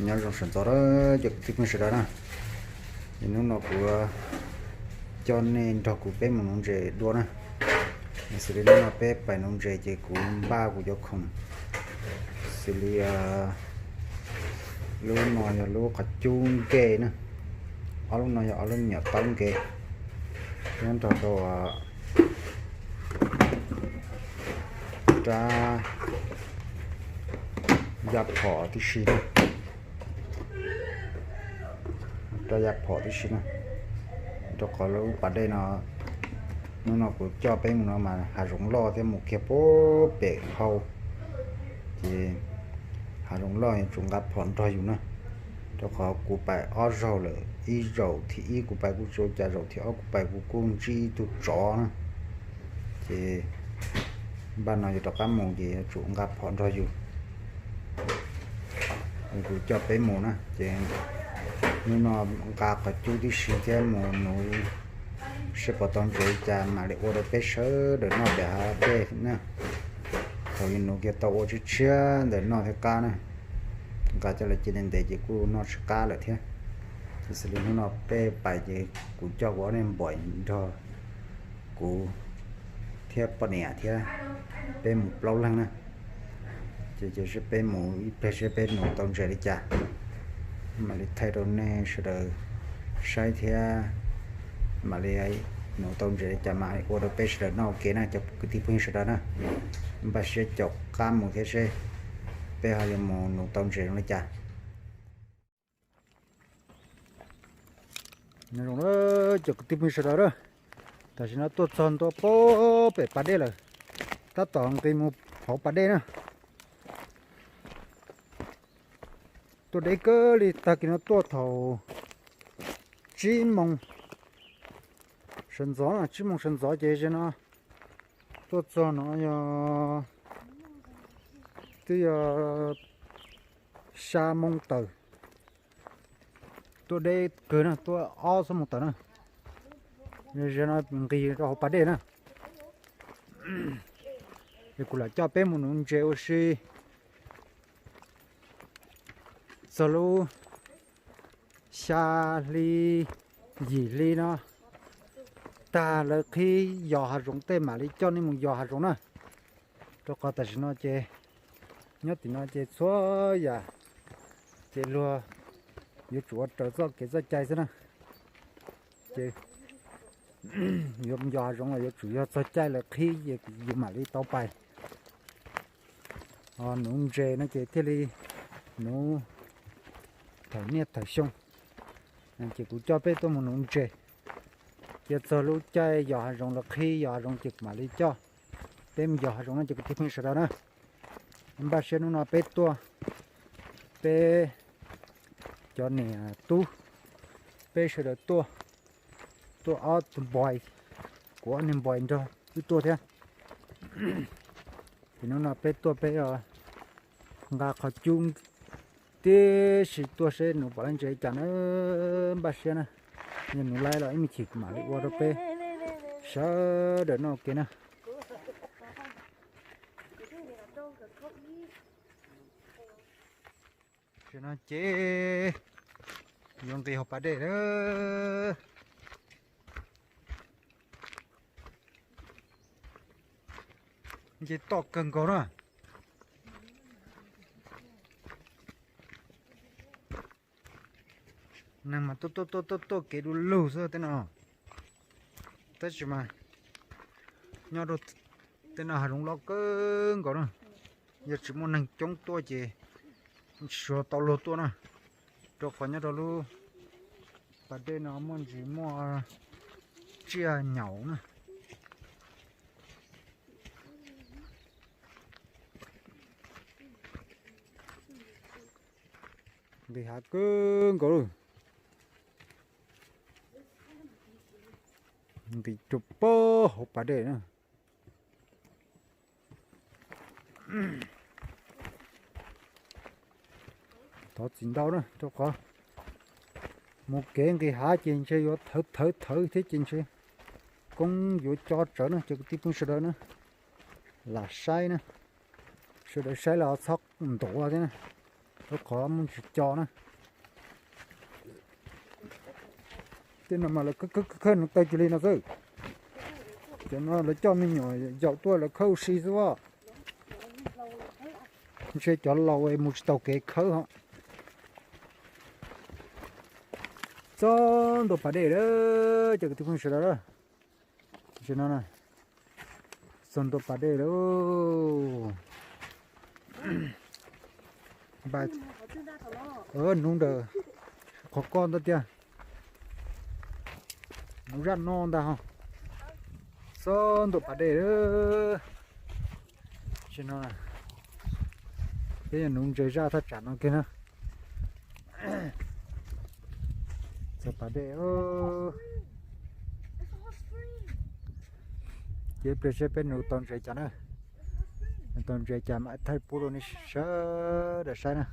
nhớ trong sân gió đó chụp tiếp mình sẽ đó nè thì nó của cho nên cho cụ bé một nông rễ đua nè xử lý nó bé phải nông rễ chỉ cụ ba của cho không xử lý lúc nào giờ lúc có chung kê nè ở lúc nào giờ ở lúc nhỏ tông kê nên cho đồ ra giặt họ tí xí nè ra giặt họ tí xí nè cho có lúc ở đây nó của cho bé nó mà hà rụng lo thêm một cái bố bể hậu thì hà rụng lo chúng gặp phòn rồi nè cho có của bài ở rồi là y rồi thì y của bài của rồi trả rồi thì ở của bài của con chi tụt chó nè thì ban nào cho các món gì chúng gặp phòn rồi dù của cho bé mồ nè thì nó cả cái chú đi xí cái mồ nó sẽ có tông rồi cha mà để ô bé sớ để nó để bé nè rồi nó cái tàu chứ chưa để nó theo cá nè cá cho là chỉ nên để chỉ của nó sẽ cá lại thế thì xử lý nó bé bài gì của cho quá nên bỏ cho của theo bọn nè theo bé một lâu lăng nè chỉ sẽ bé một bé sẽ bé nó tông rồi đi cha mà để thay đổi này sẽ được sai theo mà lấy nó tông rồi cha mà ô tô bé sẽ nó kia nè chụp cái tiếp theo sẽ đó nè bà sẽ chụp cam một cái xe bé hay một nó tông rồi nó cha nó rồi đó chụp cái tiếp theo sẽ đó tại vì nó tốt hơn tốt bố bé bắt đây là ta toàn cái một hộp bắt đây nè tôi đấy cơ thì ta kia nó to thầu chim mông sân gió là chim mông sân gió chơi cho nó tôi cho nó thì sa mông tờ tôi đây cơ nè tôi ao xong một tờ nè giờ nó kỳ rồi bắt đây nè thì cũng là cho bé một nón treo xí solo xa li gì li nó ta là khi giò hạt rụng tê mà đi cho nên một giò hạt rụng nè cho có tài nó chơi nhớ thì nó chơi xóa ya chơi lúa yếu chuột trở ra cái ra chạy thế nè chơi dùng giò rụng là yếu chủ yếu cho chạy là khi dùng mà đi tàu bay nung dê nó chơi thế đi nó thời niên thời sông anh chỉ cũng cho bé tôi một nông trề giờ giờ lúc chơi giò rồng là khi giò rồng chực mà đi cho đem giò rồng nó chực tiếp mình đó nè anh ba xem nó bé tua bé cho nè tu bé sẽ được tua ở tụi bòi của anh em bòi cho cái tua thế thì nó bé tua bé ngà khó chung thế thì tôi sẽ nộp vào anh chơi chả nó bác sĩ nè nhưng nó lại là em chỉ mà đi qua đó pe sợ để nó kia nè cho nó chế dùng cái hộp ở đây đó chế to cần có đó nằm mà tôi kể đủ lâu rồi thế nào tất chứ mà nhau đồ thế nào hạt lo cơn có đâu giờ chỉ muốn năng chống tôi chỉ sửa tàu lô tôi nè cho khỏi nhau đồ luôn và đây nó muốn chỉ mua chia nhậu nè vì hạt cơn có đâu cái chụp bơ hộp ở đây nữa đó chính đâu nữa cho có một cái há trên xe vô thở thế trên xe cũng vô cho trở nữa cho cái tiếp cũng sửa nữa là sai nữa sửa sai là sóc tổ thế này nó khó muốn cho nó tên mà là cứ nó tay chỉ nó cứ cho nó là cho mình nhỏ dạo tôi là khâu xí rồi sẽ cho lâu em một tàu kế khâu hả cho đồ phải để đó cho cái thứ không đó cho nó này son đồ phải để đó bà nung đờ có con đó chưa nó ra non da không son đồ phải để đó cho nó này cái nung chơi ra thật chán nó kia nữa cho bà để chế bê chế bên nụ toàn chơi chán nữa toàn chơi chán mà thấy bố này sợ để sai nè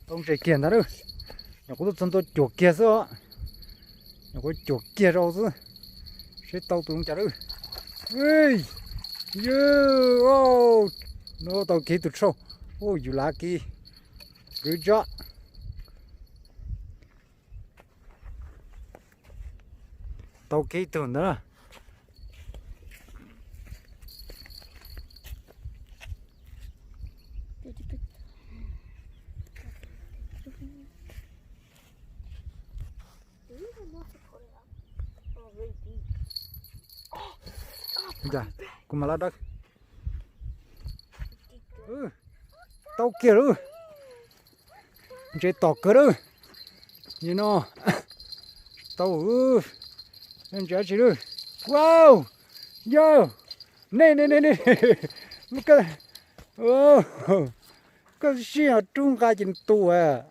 ông chơi kiền đó đâu nó có chân tôi chuột kia sao nó có chuột kia rồi chứ sẽ tàu tụi chả đâu ơi oh no tàu kia tụt sâu oh you lucky good job tàu kia tụt nữa dạ cùng mà lá đất tàu kia rồi chơi tàu cơ rồi you know tàu anh chơi gì rồi wow yo nè cái cái gì ở trung cái gì tụ à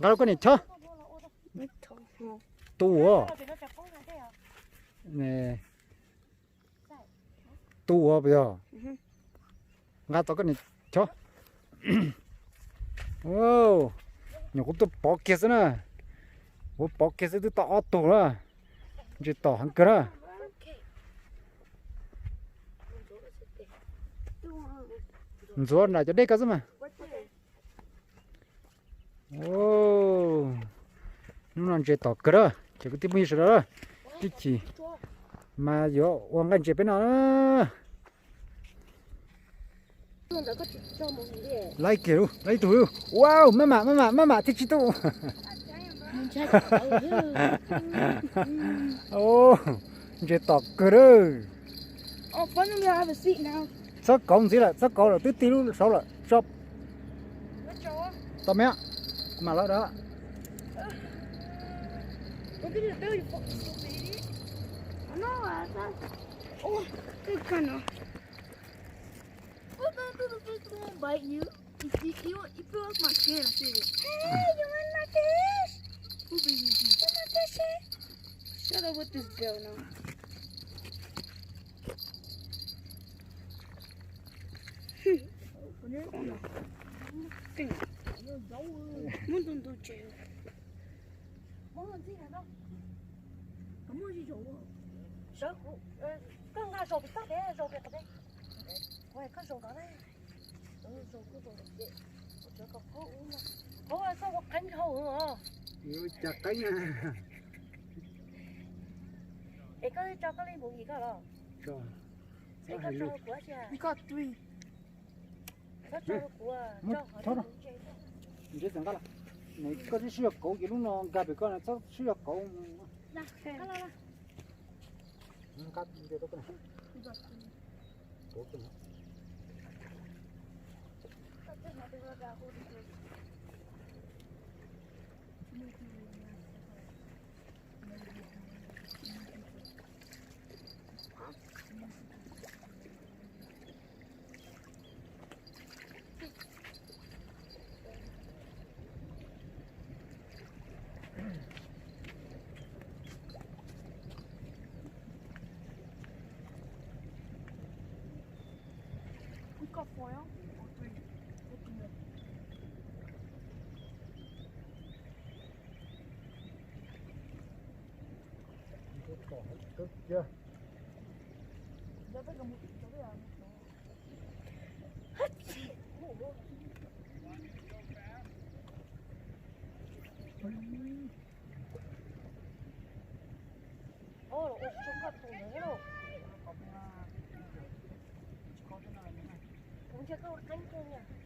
cái này cho tụ nè tụ bây giờ ngã tao cái này cho wow nhiều cũng tôi bỏ kia nữa bỏ kia tôi tao tụ rồi chỉ tao hàng cái đó rồi này cho đây cái gì mà wow nó làm chỉ tao cái đó chỉ có tiếp mình rồi đó cái gì mà giờ uống cái gì bên nào lấy kiểu lấy túi wow mama thích chú oh chỉ tao cái đó oh finally I have a seat now sao còn gì là sao còn là tí tí luôn sao là shop tao mẹ mà lo đó look at his belly fucking stupid idiot I know oh good kind of won't bite you if you like my skin I see it hey you want my fish who be you want my fish shut up with this girl now muốn tuần tôi chịu muốn làm gì này đâu có mua gì rồi sợ con ngà rồi bị tắt đấy rồi việc đấy quay con rồi đó đấy rồi cái rồi đấy tôi có khó uống mà khó là sao có cánh hậu hả chặt cánh nha để có cho cái ly bụng gì cả rồi rồi để có cho của chưa we got 3 thôi rồi 이제 잠깐만 내 거지 수역 고기 루노 가비 거는 저 수역 고 나 가라 가 이제도 그래 고기 got 4 or 3. Cực chưa?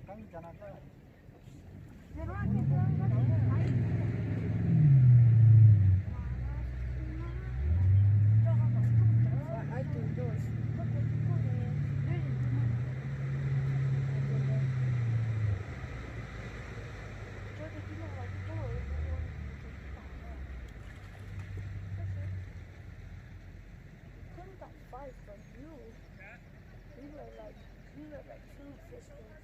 Căng cho nó cơ. We were like two sisters.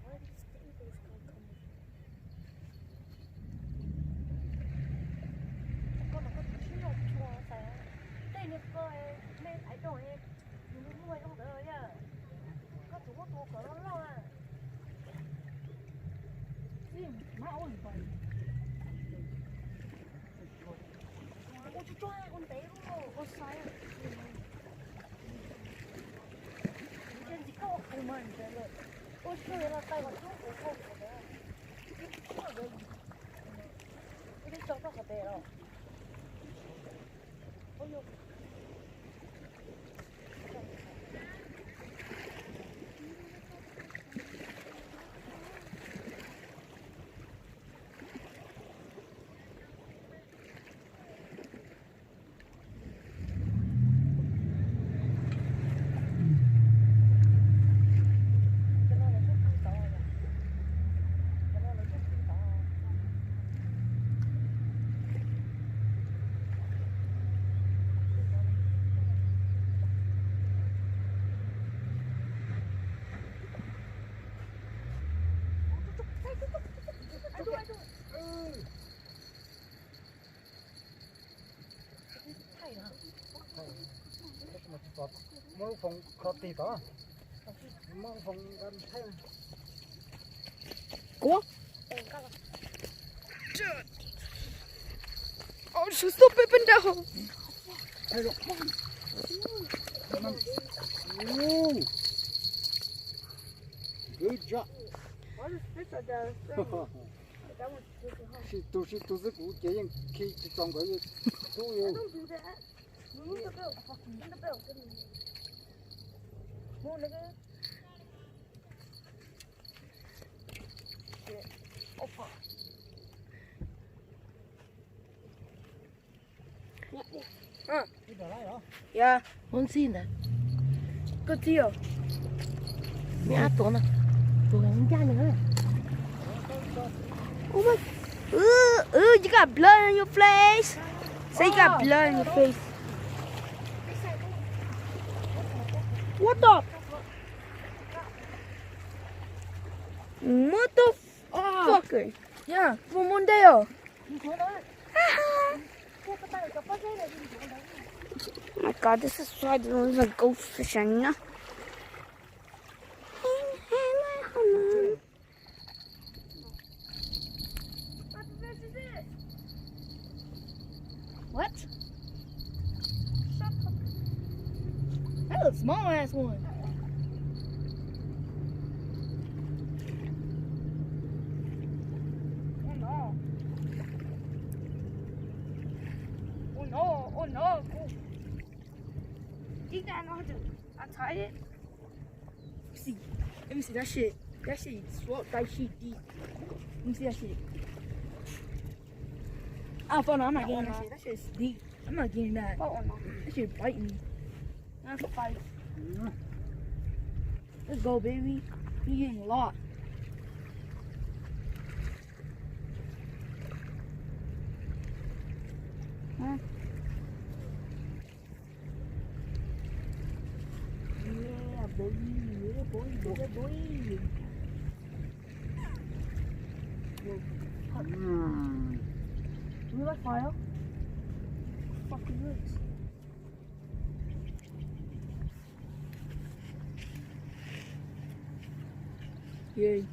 Where did stables come from? Con nó có chút là chua phải. Đây nó coi mẹ thấy rồi em. Nó nuôi không được nha. Có chúng nó to cỡ nó à. Má ơi vậy. Ôi chú choa con té luôn. Ôi sai à. Trên chỉ có một mình thôi rồi. Ôi trời ơi, tay còn chút của con của bé. Cái đi cho nó có té rồi. Ôi dồi. Mau phòng khót tí đó. Mau phòng gần thay. Ủa? Oh, she's so big and down. Thay rồi. Good job. What is this other thing? That one's super hot. She does it good. Getting key to some guy. I don't do that. Move the belt. In the belt. Move, nigga. Shit. Oh, fuck. Yeah. Không xin đấy. Có tiêu. Mẹ ăn tổ nè. Tổ này không cha nữa. Oh my. You got blood on your face. Say you got blood on your face. What the? What the fucker? Yeah, from Mondeo. Oh my god, this is why I don't even go fishing. No? What? Shut up. That was a small ass one. Oh no. Oh no. Oh no. Oh. You gotta know how to untie it. See. Let me see that shit. That shit swallowed that shit deep. Let me see that shit. Oh, fuck no, I'm not getting that shit. That shit's deep. I'm not getting that. Oh, no. That shit biting me. That's a fight. Let's go, baby. You're getting a lot. Huh? Yeah, boy. Yeah, boy. Yeah, boy. Do you like fire? Fucking roots. Yay.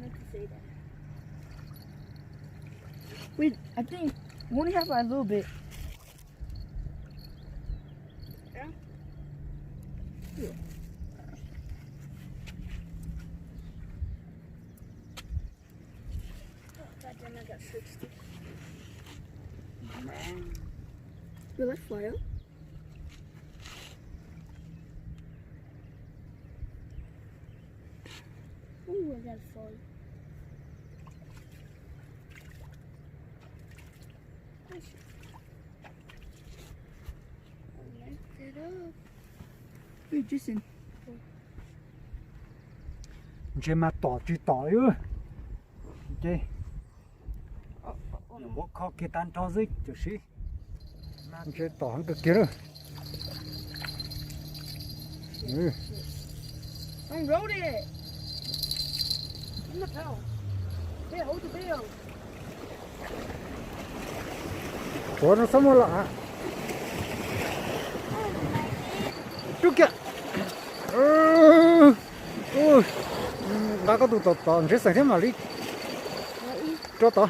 meant to say that. Wait, I think we only have a little bit. Yeah? Yeah. Oh, goddamn, I got 60. Will I fly up? Ooh, I got fall. Wait, Jason. Chị mà tỏ chị tỏi ư. Chị. Bộ khó kia tan cho dịch chứ sĩ. Chị tỏ hẳn cực kia rồi. I wrote it. In the bell. There, hold the bell. Ủa nó sống lạ. Chú kìa. Đã có tụ tỏ rất sẵn thế mà đi. Cho tỏ.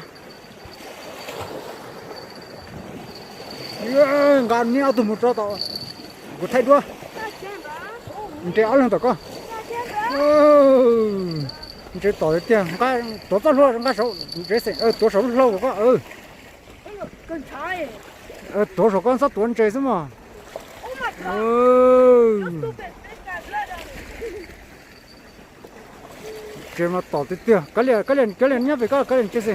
Gắn nhau tụ một cho tỏ. Của thay đua. Chị áo lên tỏ con. Chị tỏ được tiền. Tỏ tỏ luôn cái số. Tỏ số lâu của con. Con trai. Tỏ số con sao tuần chơi chứ mà. Chị mà tỏ được tiền. Cái liền nhá về cái liền chơi gì.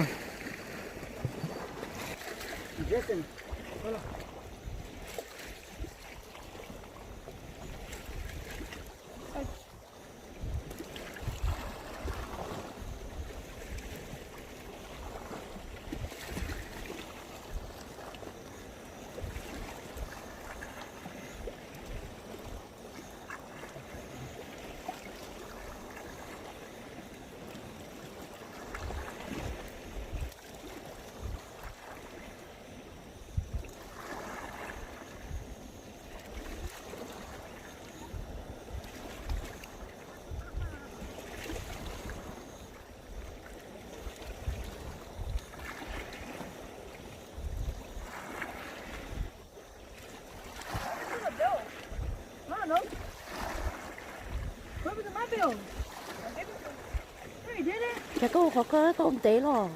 Chả có khó cơ tôm tế rồi.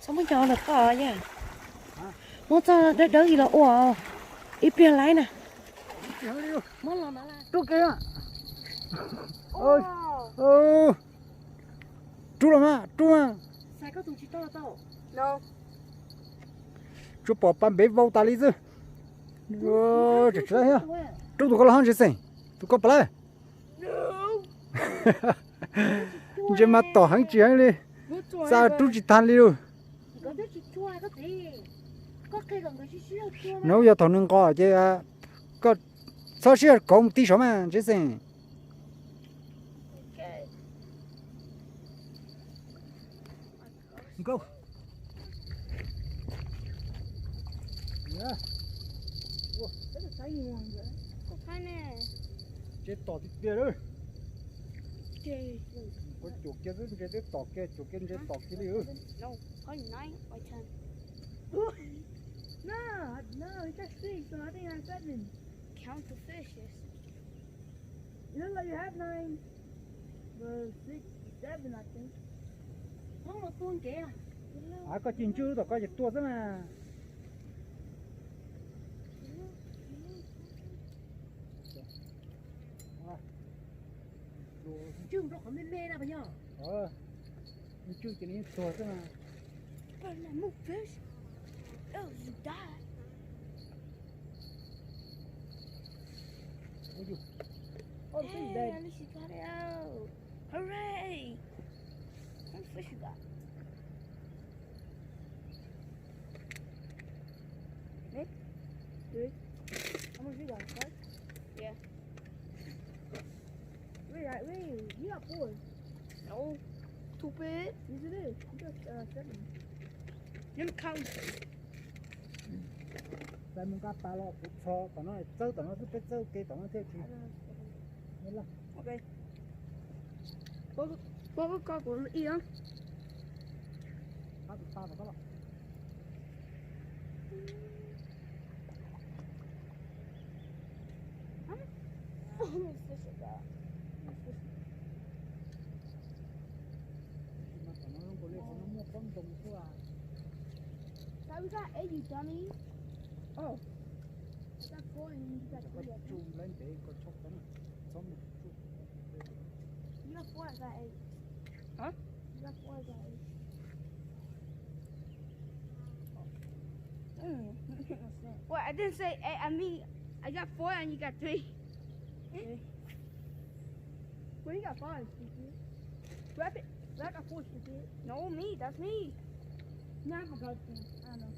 Sao mới cho được có nha. Muốn cho đỡ gì là ủa ít tiền lái nè. Muốn làm đó là Chú kia. Ôi. Chú làm á, chú à. Sai có tụi chị to to. No. Chú bỏ bàn bếp vào ta lý chứ. Trời trời hả. Chú tụi có là hăng chứ gì. Tụi có bà Chị mà tỏ hăng chị hăng đi. Sao chú chị than đi rồi. Nếu giờ thằng nâng có chứ có sao chứ công ty số mà chứ gì. Go. Yeah. That's a tiny one, bro. Có phải nè. Chị tỏ thì tiền rồi. Có chuột kia chứ, chị tỏ kia, chuột kia chị tỏ kia đi ư. No, only 9 by 10. No, it's just 6, so I think I have 7. Count the fishes. You look like you have 9. Well, 6, 7, I think. Không một con kìa. Có chín chú tỏ có dịch tua chứ mà. Chứ nó không lên nào bây giờ. Chú chỉ nên tua chứ mà. But I move fish. Oh, you die. Oh, hey, dead. At least you got it out. Hooray! How much fish you got? Me? 3. How much you got? 5? Yeah. Wait, you got 4. No. Stupid. Yes, it is. You got 7. Let me count. Tại mình có ba lọ bút cho tao nói chơi tao nói cứ biết chơi cái tao nói thế thì nên là Ok. Có của y không? ba và các bạn mà tao nói không có lấy nó mua con đồng của à So we got 8, you dummy. Oh. I got 4 and you got có 3. chùm lên để có chọc đó xong một chút You got 4, I got 8. Huh? You got 4, I got 8. Well, I didn't say 8. I mean, I got 4 and you got 3. Okay. Well, you got 5, stupid. Grab it. Well, I got 4, stupid. No, me. That's me. No, I forgot. I don't know.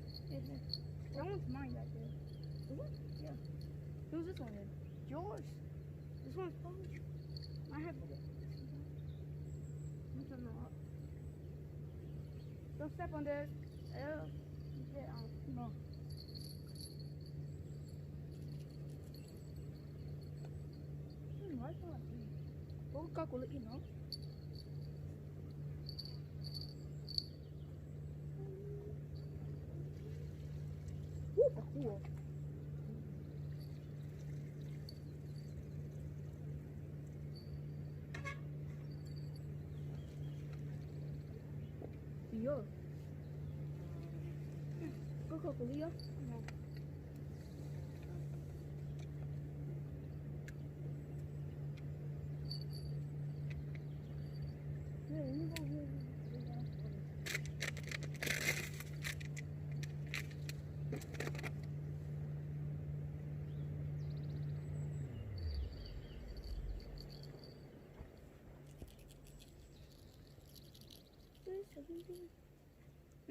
That one's mine right there. Is it? Yeah. Who's this one then? Yours. This one's PHOOJ. I have it. Don't step on this. Get out. No. Why not? What got to let you know? That's cool. Yo. Có của Leo? No.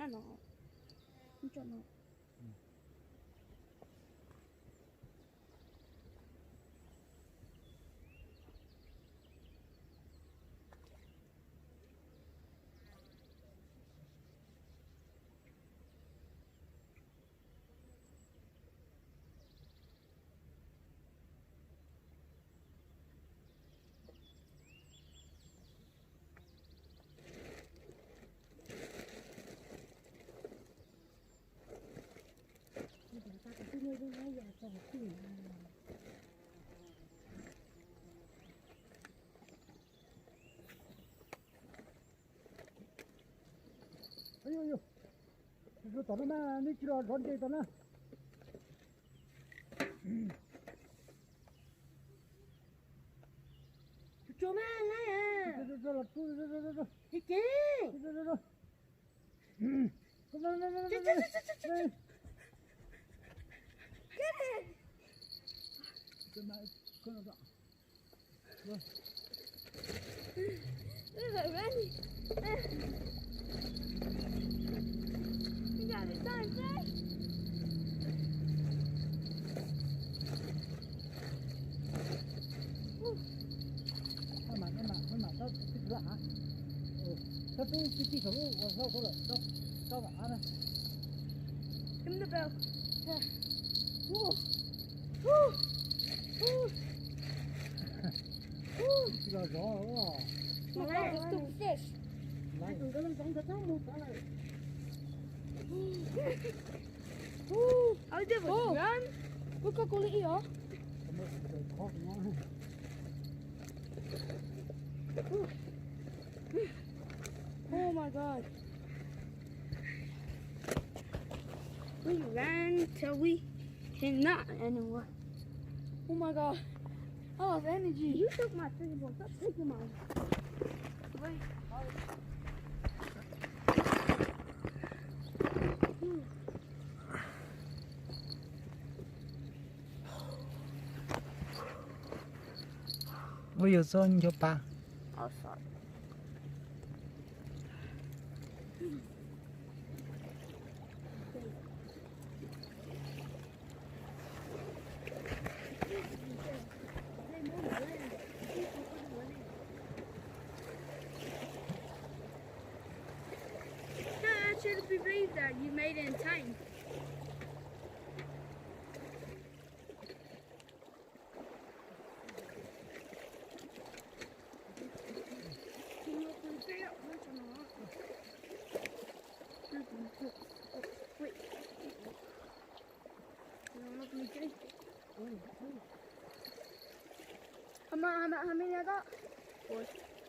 No. Không cho nó. ayo itu tao na ni kilo ron cái tao na Cho mẹ lại à. rồi Cái gì? rồi cái này con nó rồi You got it done, Jay. mà tao thích lạ tao cái số của sao rồi tao bảo này Give me the bell. cái là gió quá Let's do fish. lại Cái mình giống cái một cái này. I did was run. Look how cool it is. khó quá Oh my god. We ran till we cannot anymore. Oh my god. I lost energy. You took my freaking ball. Stop taking mine. Wait. bây giờ son cho ba Oh, sorry. date and time. Wait. How many I got?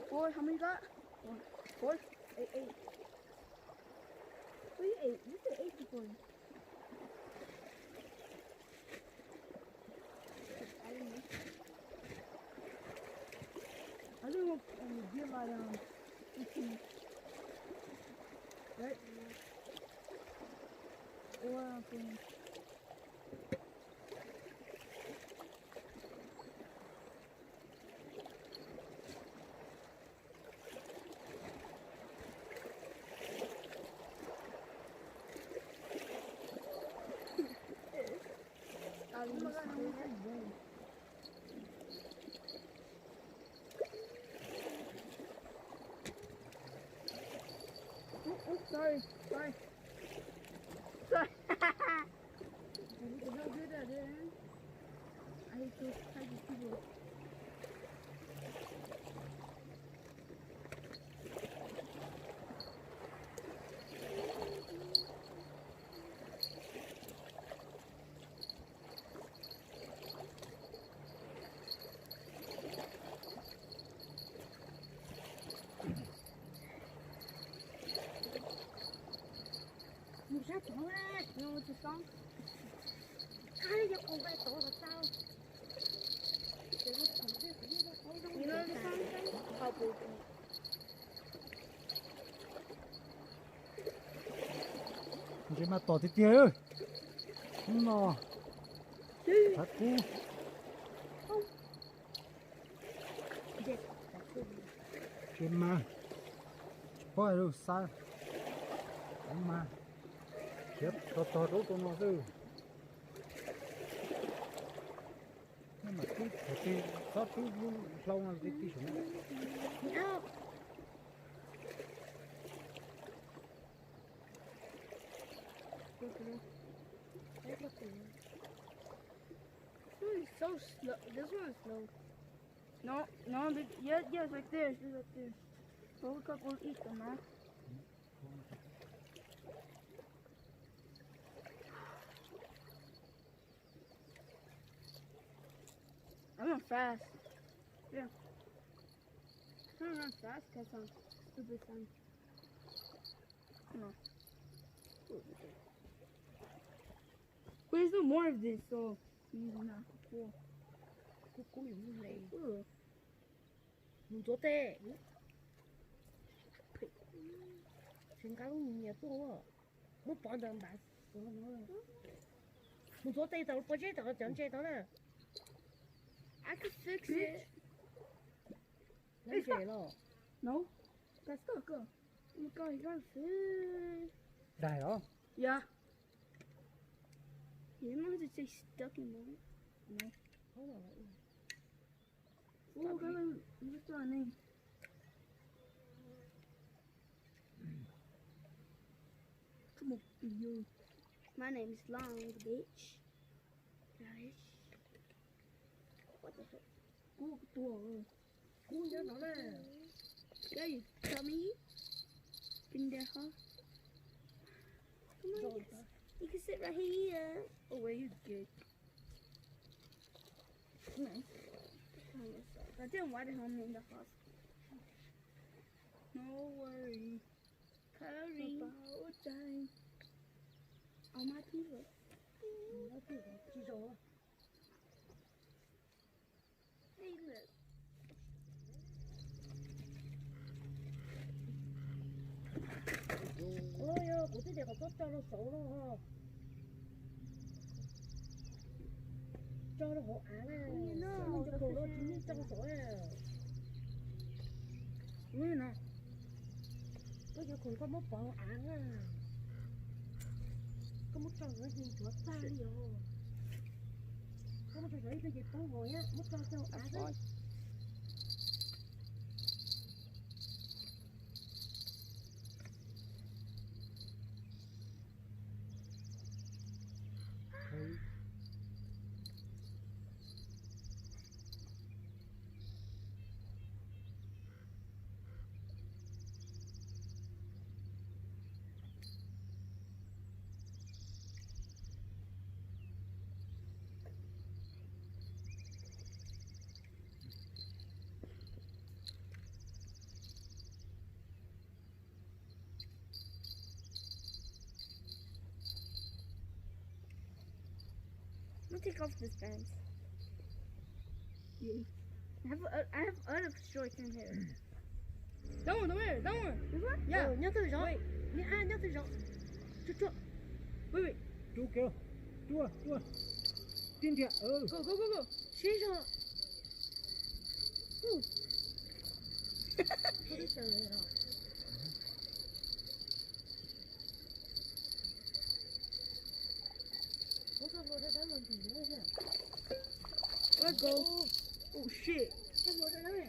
Four. How many you got? Four. Eight. What you ate? You said 8 before. I didn't want to get my 18. Right? Or sorry. Sorry. How good at it? I hate those type of people. You know what's the song? You know the song? Chị mà tỏ thì tiêu nó thật cú chị mà bỏ rồi sao mà chết to đâu tụi nó chứ nhưng mà cái sao cái lâu nó cái xuống So slow. This one is slow. No, yes, right there. It's right there. So we'll eat them, huh? I'm not fast. Yeah. I'm not fast because I'm stupid son. No. There's no more of this, so he's not cool. Cô dùng như này. Ừ. Mình chỗ tê. Trên cá luôn nhiều to. Một bọn đàn bà. Mình chỗ tê tao bao giờ tao chẳng chơi tao nè. I could fix it. Lấy chơi lo. No. That's not good. Oh my god, you got food. đài đó Yeah. You don't have to stay stuck in there. No. Không là Oh, what's your name? Come on, you. My name is Long, bitch. Guys. What the heck? Oh, door. cuốn cho nó nè. There you dummy. In there, huh? Come on, yes. You can sit right here. Oh, where you good? Nice. I didn't want to home in the hospital. No worry. Curry. About time. On my people. Nó cứ chỉ rồi. Hey, look. Ôi ơi, của cái này còn tốt cho nó xấu đâu ha. Cho nó hộ án này. Nó cho cổ nó chín cho nó xấu này. Where now? Có cho cổ có mất bảo án à. Có mất cho nó gì chúa ta đi rồi. Có mất cho nó cái gì tao ngồi á, mất cho án á. Let's take off this fence. I have other shorts in here. Don't worry. Yeah. nhớ từ rõ Wait. nhớ từ rõ chú Wait. Chú kêu. Chua. Tiên thiệt. Go. xí rõ không biết chờ rồi có sao vô đây đã làm gì nữa nhỉ Let's go. Oh shit. sao vô đây đấy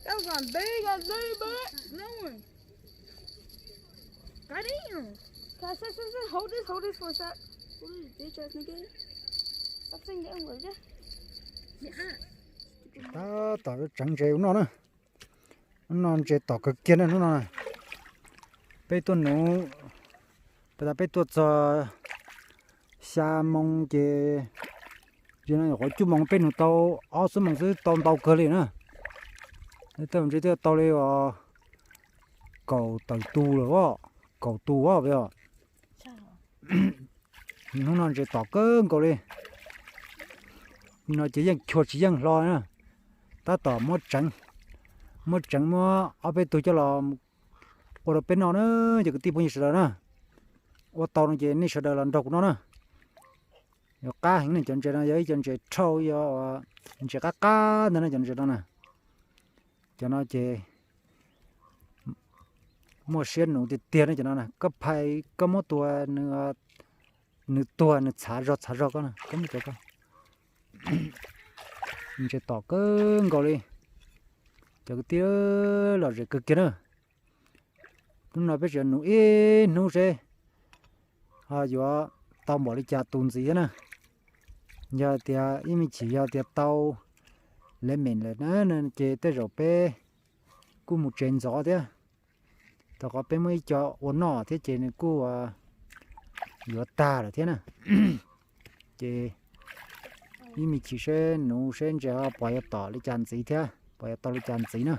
That was on big, That one. Goddamn. Hold this for a sec. Hold this bitch ass nigga. Stop saying that word, yeah. Đó tao cái trắng chế nó nè. Nó chế tao cái kia nó nè. Bây tôi nó bây giờ tôi cho xa mong chế cho nên họ chú mong bên nó tao ở số mong số tao cơ liền nữa. Tao mình chỉ tao lấy cầu tàu tu rồi cầu tu á bây giờ nó nói chỉ tao cơ cầu đi nó chỉ dành chuột chỉ dành lo nữa ta tao mất trắng mà ở bên tôi cho là ở bên nó nữa chỉ có tìm bao nhiêu sự nữa ở tàu nó chỉ nên sự là lần đầu của nó nữa rồi cá hình này chân nó giấy chân trâu rồi chỉ cá nữa chân đó nè cho nó chỉ mua xe nụ thì tiền đấy cho nó nè có phải có một tua nữa xả rót con nè có một chỗ con mình sẽ tỏ cơn gọi đi cho cái tía là rồi cực kia nữa chúng nó bây giờ nụ xe giờ tao bỏ đi chả tồn gì nữa giờ thì mình chỉ giờ thì tao lấy mình là nó nên chế tới rồi bé cú một trên gió thế tao có bé mới cho ổn nọ thế chế này cú gió ta là thế nè chế mình chỉ sẽ nấu sẽ cho bỏ vào tỏi lấy chăn gì thế bỏ vào tỏi lấy chăn gì nữa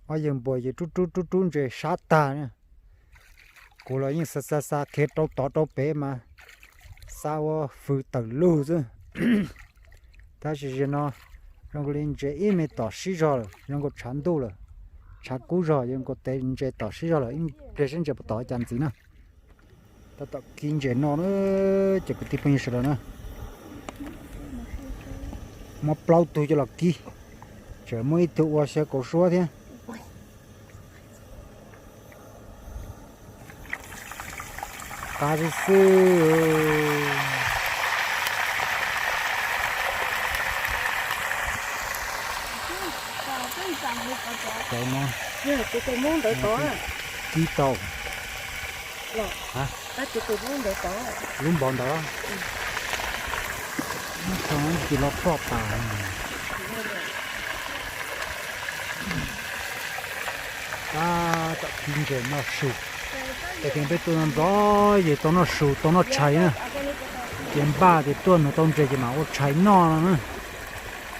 ở những bồi gì chút chế sát ta nè cô là những sa khét tao bé mà sao phụ tận lưu chứ ta chỉ nó trong cái linh chế im tỏ xí rồi trong cái chán tu rồi chán cũ rồi trong cái tên chế tỏ xí rồi im để sinh chế tỏ chán gì nữa ta tỏ kinh chế nó chỉ có tiếp như rồi nữa mà plau tu cho là kỹ chờ mới tu qua sẽ có số thế cá sư cái nó cái muốn để có kỹ tàu hả cái muốn để có luôn bọn đó nó không chỉ là phò tà ta tập kinh chế nó sụp cái tiền biết tôi làm rõ gì tôi nó sụp tôi nó cháy nữa tiền ba thì tôi nó tông chế gì mà tôi cháy no nữa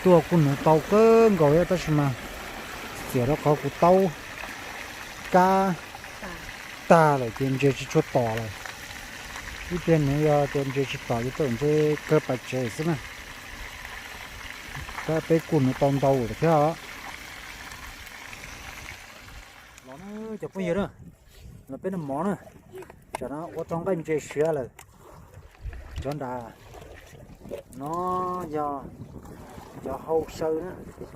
tôi cũng nó tàu cơ gọi ta xem mà giờ đó có cụ tàu cá ta là tiền chế chỉ cho tỏ rồi cái tiền này tiền chế chỉ tỏ cái tiền chế cơ bạch chế xem mà ta bé cụ nó tông tàu rồi thế hả nó chụp bao nhiêu nữa nó bên nó mỏ nữa cho nó ở trong cái chế sữa rồi cho nó do hậu sơ nữa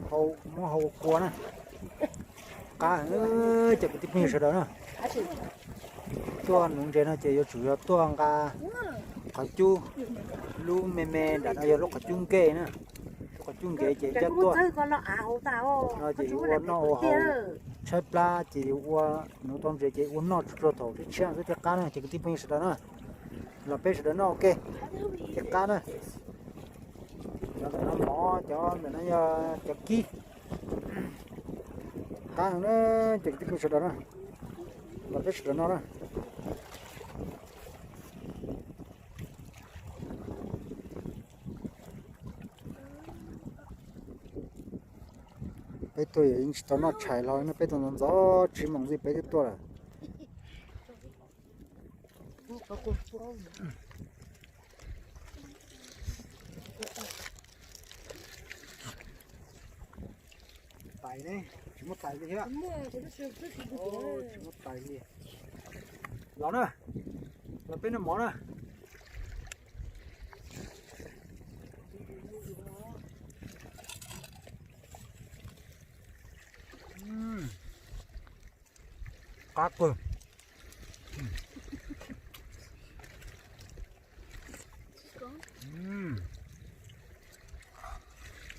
hậu cua nữa cá chụp tiếp nhiều rồi nữa cho nung chế nó chế chủ yếu to cá chu lu mè đã nó lúc cá chung kê nữa cá chung kê chế cho to nó chỉ uốn nó hậu trái pla chỉ uốn nó trong chế uốn nó cho thầu cái chén cái cá này chỉ tiếp nhiều rồi nữa là bé rồi nó ok cái cá này cho nó mỏ cho nó cho kỹ cá nó chỉ cái sợi đó là cái sợi nó đó bây tôi cho nó chạy rồi nó bây tôi nó gió chỉ mong gì bây tôi là có cột xuống tay này chỉ một tay đi hết mà cái nó sẽ rất ô chỉ một tay đi đó nữa là bên nó món nữa cá cơm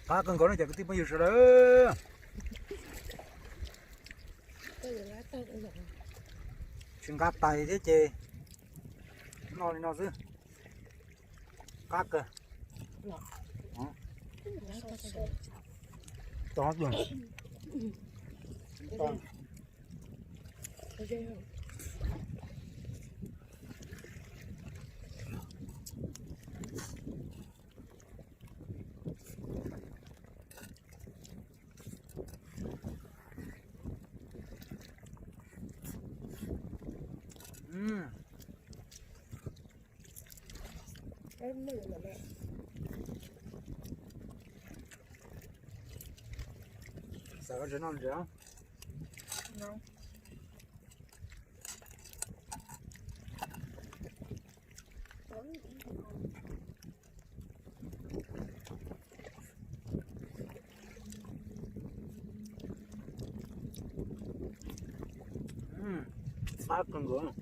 cá cơm có nó chạy cái tiếp bao nhiêu rồi đó cái gì lá tay cũng vậy chừng cá tay thế chị nó đi nó chứ cá cơ lá tay to luôn to cái gì không em mới là mẹ sao có chuyện non gì không không cá cơm nữa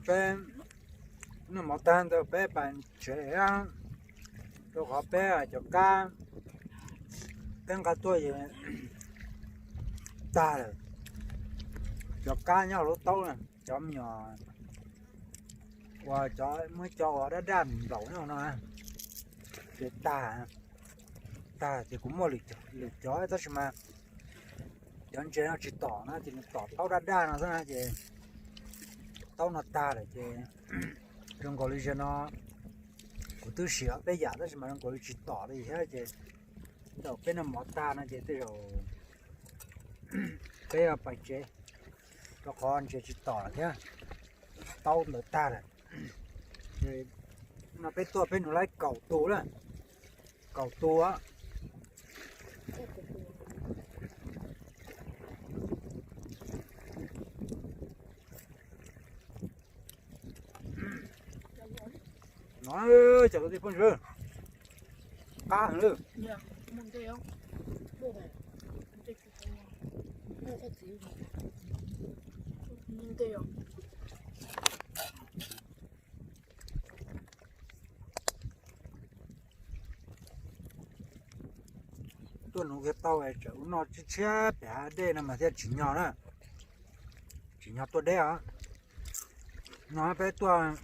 bé nó một tan rồi bé bạn trẻ tôi có bé cho cá tên cá tôi gì ta rồi cho cá nhau lúc tối này cho nhỏ qua cho mới cho họ đã đam đậu nhau nè để ta thì cũng mua lịch chó đó mà dẫn chơi nó chỉ tỏ nó chỉ tỏ tao đã nó thôi chị tao nó ta rồi chị trong gọi là nó của tôi sửa bây giờ đó mà nó gọi là chỉ tỏ đi hết chị đầu bên nó mỏ ta nó chị tới rồi bây giờ phải chị nó còn chị chỉ tỏ thế tao nó ta rồi thì nó bên nó lấy cầu tù đó cầu tù á nó chẳng có gì phân rơ cá nữa dạ mình thấy không bộ này mình thấy bộ có gì mình thấy không tôi nói cái tàu này chỗ nó chỉ chết để đây là mà theo chỉ nhỏ đó chỉ nhỏ tôi đây à nó bé tôi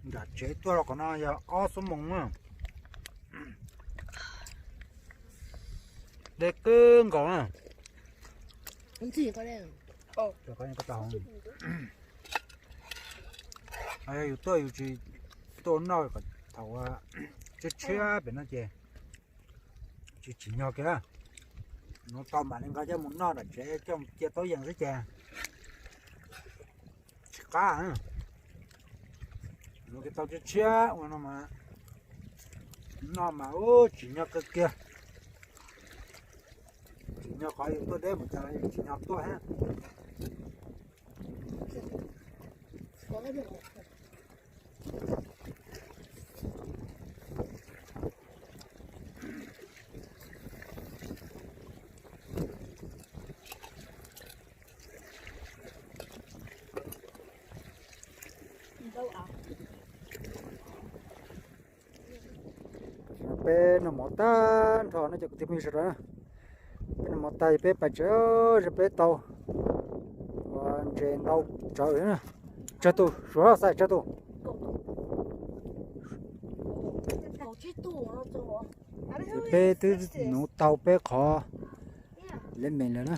đã chế tôi là còn nó giờ ó số mông mà để cưng có à không gì có đây rồi có những cái tàu ai tôi chỉ tôi nói cái tàu chết bên nó chè chỉ nhỏ kìa nó to mà nên có cho muốn nó là chế trong chia tối dần thế chè cá hả nó cái tàu chết nó mà ô chỉ nhỏ cái kia chỉ nhỏ khỏi tôi đấy một cái chỉ nhỏ tôi ha có cái bộ đâu à bé nó mỏ tan thọ nó chỉ có tìm rồi đó bé nó mỏ tay bé phải chở rồi bé tàu và trên tàu chở nữa chở tu số sai chở tu cầu chết tù nó cho bé từ nó tàu bé khó lên mình rồi đó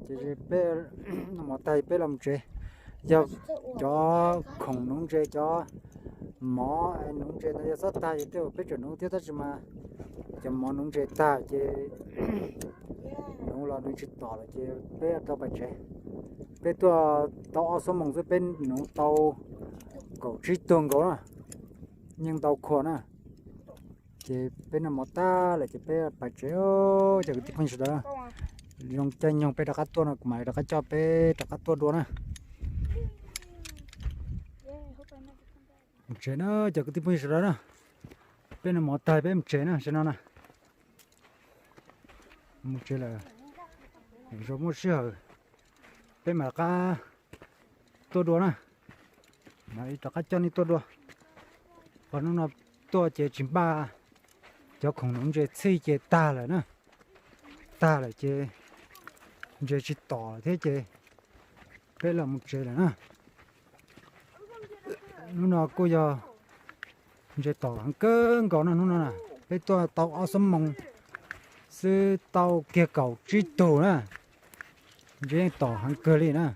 chỉ bé nó mỏ tay bé làm chơi giờ cho khổng nông chơi cho mỏ nông chế nó rất ta thì tiêu biết chuẩn nông tiêu ta mà cho mỏ nông chế ta chứ nông là nông chế tỏ là chứ bé tao phải chế bé tua tao số mong sẽ bên nông tàu cầu trí tuồng có nè nhưng tàu khổ nè chứ bên nào mỏ ta là chứ bé phải chế ô chứ cái tiếp theo đó dùng chân dùng bé đặt cắt tua nè mày đặt cắt cho bé đặt cắt tua đua nè chế nó cho cái tiếp theo đó nè bên nào mỏ tay bên chế nè cho nó nè một chế là rồi một sữa bên mà cá tua đua nè này đặt cắt cho đi tua đua còn nó tua chế chim ba cho khủng long chế xây chế ta là nè ta là chế chỉ tỏ thế chế đây là một chế là nè nó cô giờ chế tỏ hàng cơn còn nó nè cái tua tàu áo sấm mông sư tàu kia cầu chỉ tổ nè chế tỏ hàng cơ đi nè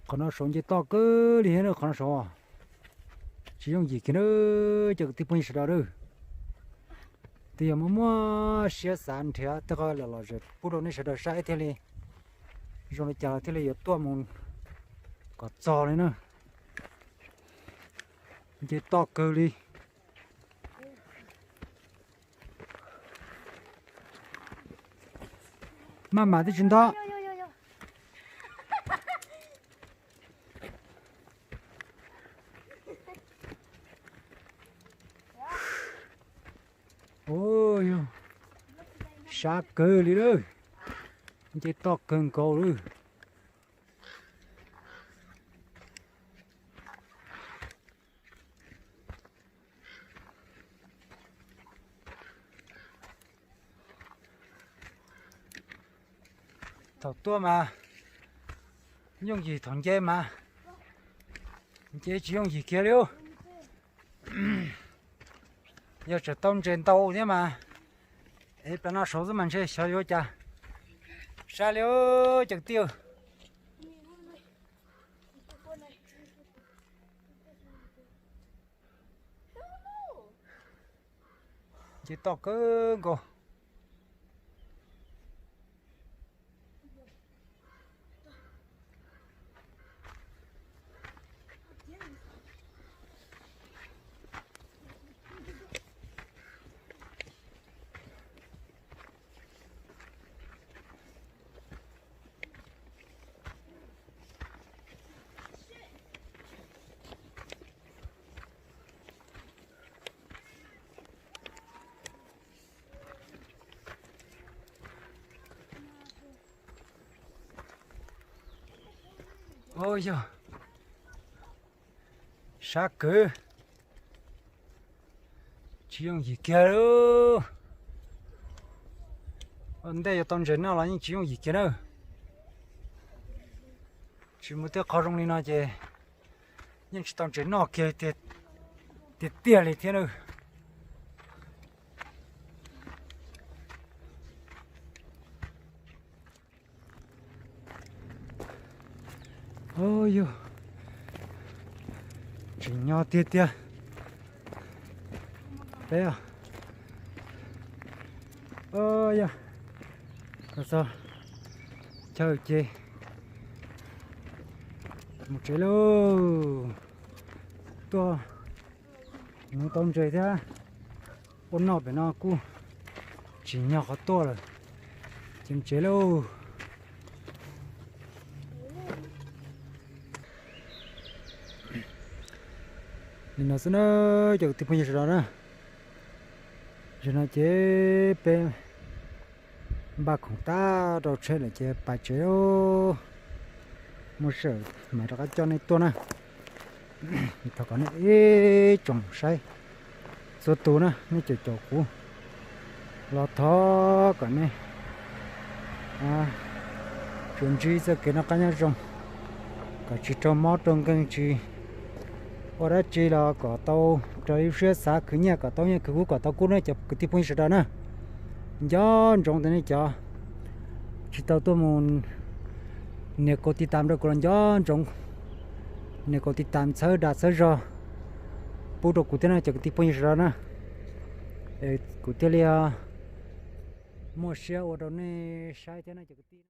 còn nó sống chế to cơ đi nữa còn nó sống chỉ dùng gì kia nữa cho cái tiếng đó nữa thì mà mua xe sản thì ta gọi là rồi bữa đó nó sẽ được sai thế này rồi nó chờ thế này to mông có to đấy nữa chế to cơ đi mà thì chúng ta ôi xa cơ đi đó chế to cơn cầu đi thầu tua mà dùng gì thằng chế mà chế chỉ dùng gì kia đâu giờ chỉ tông trên tàu thế mà ấy bên nó số mình sẽ xóa vô cha xóa liu trực tiêu chỉ to cơ cô ôi giời xa cơ chỉ dùng gì kia đâu vấn đề tông trên nó là những chỉ dùng gì kia đâu chỉ một cái khó trong đi nó chứ nhưng chỉ tông trên nó kia thì tiền này thế nữa ôi yo chỉ nhỏ tiệt tiệt đây à ôi ya sao chơi chơi một chế luôn to nó tôm chơi thế con nào phải nó cu chỉ nhỏ có to rồi chim chế luôn nên nó sẽ nó chịu tiếp như thế đó rồi nó chế pe ba khổng ta rồi chơi là chế bài chế ô một sở mà nó cho nên to nè thằng con này trồng say số tu nè nó chơi trò cũ lo thó còn này chuẩn chỉ sẽ cái nó cá nhau trồng cả chỉ trồng mót trồng cái chỉ ở đó chỉ là có tàu trời sẽ xả cứ nhà có tàu nhà cứ có tàu cũ này chụp cái tiếp theo đó nè gió trong thế này cho chỉ tàu tôi muốn nếu có tí tạm được còn gió trong nếu có thì tạm sơ đã sơ rồi bố đồ của thế này chỉ có tí bao nhiêu rồi nè của thế là mua xe ở đâu này sai thế này chỉ có tí